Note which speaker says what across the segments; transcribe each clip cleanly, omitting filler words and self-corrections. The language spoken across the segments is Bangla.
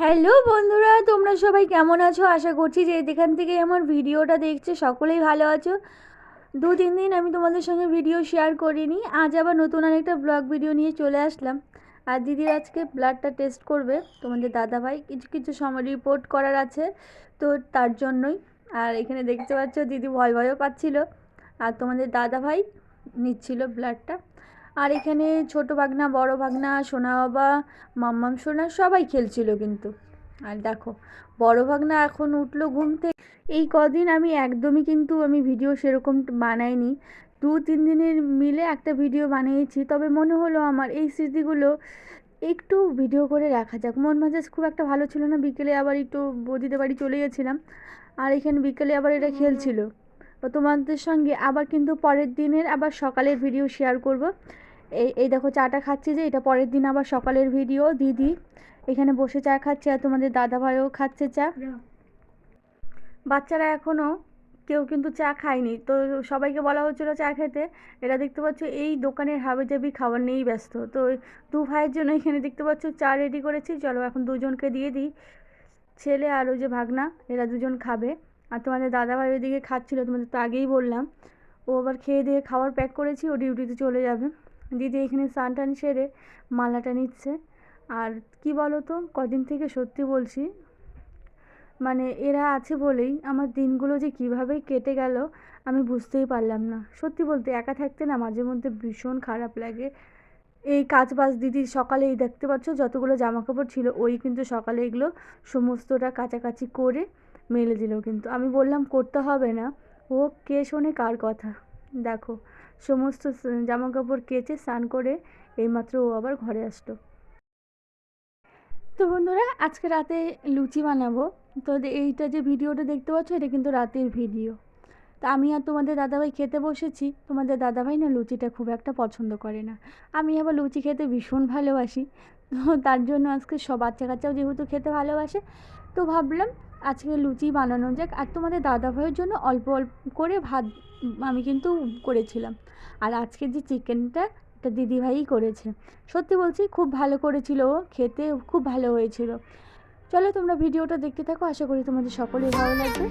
Speaker 1: হ্যালো বন্ধুরা, তোমরা সবাই কেমন আছো? আশা করছি যে যেখান থেকে আমার ভিডিওটা দেখছে সকলেই ভালো আছো। 2-3 দিন আমি তোমাদের সঙ্গে ভিডিও শেয়ার করিনি, আজ আবার নতুন আরেকটা ব্লগ ভিডিও নিয়ে চলে আসলাম। আর দিদির আজকে ব্লাডটা টেস্ট করবে তোমাদের দাদাভাই, কিছু কিছু সময় রিপোর্ট করার আছে, তো তার জন্যই। আর এখানে দেখতে পাচ্ছ দিদি ভয়ও পাচ্ছিল, আর তোমাদের দাদাভাই নিচ্ছিল ব্লাডটা। আর এখানে ছোট ভাগনা, বড় ভাগনা, সোনা বাবা, মাম্মাম সোনা সবাই খেলছিল কিন্তু। আর দেখো বড় ভাগনা এখন উঠলো ঘুম থেকে। এই কদিন আমি একদমই কিন্তু ভিডিও সেরকম বানাইনি, 2-3 দিনের মিলে একটা ভিডিও বানিয়েছি। তবে মনে হলো আমার এই স্মৃতিগুলো একটু ভিডিও করে রাখা যাক। মন মেজাজ খুব একটা ভালো ছিল না, বিকেলে আবার একটু বৌদিদের বাড়ি চলে গেছিলাম, আর এখানে বিকেলে আবার এরা খেলছিল। তো তোমাদের সঙ্গে আবার কিন্তু পরের দিনের আবার সকালের ভিডিও শেয়ার করব। এই দেখো চাটা খাচ্ছি, যে এটা পরের দিন আবার সকালের ভিডিও। দিদি এখানে বসে চা খাচ্ছে, আর তোমাদের দাদাভাইও খাচ্ছে চা। বাচ্চারা এখনও কেউ কিন্তু চা খায়নি, তো সবাইকে বলা হচ্ছিলো চা খেতে। এরা দেখতে পাচ্ছ এই দোকানের হাবিজাবি খাবার নিয়েই ব্যস্ত। তো 2 ভাইয়ের জন্য এখানে দেখতে পাচ্ছ চা রেডি করেছি, চলো এখন দুজনকে দিয়ে দিই, ছেলে আর ওই যে ভাগনা, এরা দুজন খাবে। আর তোমাদের দাদাভাই ওইদিকে খাচ্ছিলো, তোমাদের তো আগেই বললাম। ও আবার খেয়ে দিয়ে খাবার প্যাক করেছি, ও ডিউটিতে চলে যাবে। দিদি এখানে স্নান টান সেরে মালাটা নিচ্ছে। আর কি বলো তো, কদিন থেকে সত্যি বলছি, মানে এরা আছে বলেই আমার দিনগুলো যে কীভাবে কেটে গেল আমি বুঝতেই পারলাম না। সত্যি বলতে একা থাকতে না মাঝে মধ্যে ভীষণ খারাপ লাগে। এই কাজ বাজ দিদি সকালে এই দেখতে পাচ্ছ যতগুলো জামা কাপড় ছিল, ওই কিন্তু সকালে এগুলো সমস্তটা কাচাকাচি করে মেলে দিল। কিন্তু আমি বললাম করতে হবে না, ও কে শোনে কার কথা। দেখো সমস্ত জামা কাপড় কেচে স্নান করে এইমাত্র ও আবার ঘরে আসলো। তো বন্ধুরা আজকে রাতে লুচি বানাবো। তো এইটা যে ভিডিওটা দেখতে পাচ্ছ, এটা কিন্তু রাতের ভিডিও। তা আমি আর তোমাদের দাদাভাই খেতে বসেছি। তোমাদের দাদাভাই না লুচিটা খুব একটা পছন্দ করে না, আমি আবার লুচি খেতে ভীষণ ভালোবাসি। তো তার জন্য আজকে সব বাচ্চা কাচ্চাও যেহেতু খেতে ভালোবাসে, তো ভাবলাম আজকে লুচি বানানো যাক। আর তোমাদের দাদাভাইয়ের জন্য অল্প অল্প করে ভাত আমি কিন্তু করেছিলাম। আর আজকে যে চিকেনটা, এটা দিদিভাইই করেছে। সত্যি বলছি খুব ভালো করেছিল, ও খেতে খুব ভালো হয়েছিল। চলো তোমরা ভিডিওটা দেখতে থাকো, আশা করি তোমাদের সকলেই ভালো লাগবে।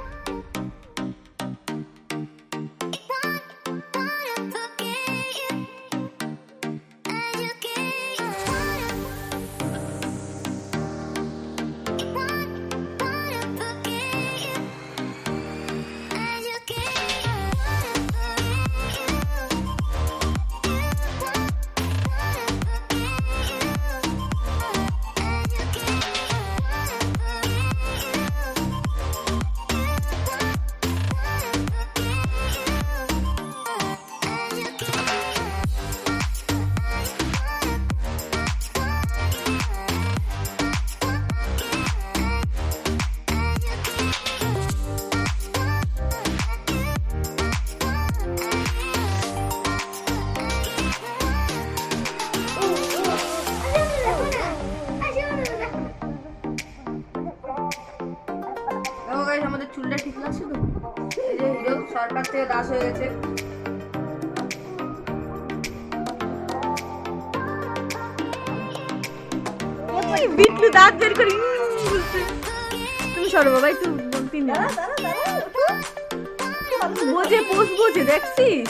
Speaker 2: আমাদের চুলটা ঠিক লাগছে তো, এই যে হিরো সরকার থেকে দাস হয়ে গেছে।
Speaker 1: বিটলু দাঁত বের করি তুমি সরো বাবা, একটু তিন বোঝে পোষ বোঝে, দেখছিস?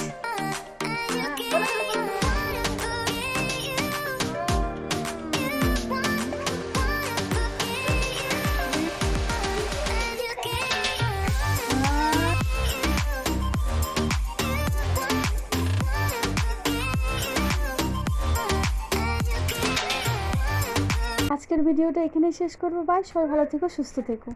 Speaker 1: আজকের ভিডিওটা এখানেই শেষ করবো। বাই, সবাই ভালো থেকো, সুস্থ থেকো।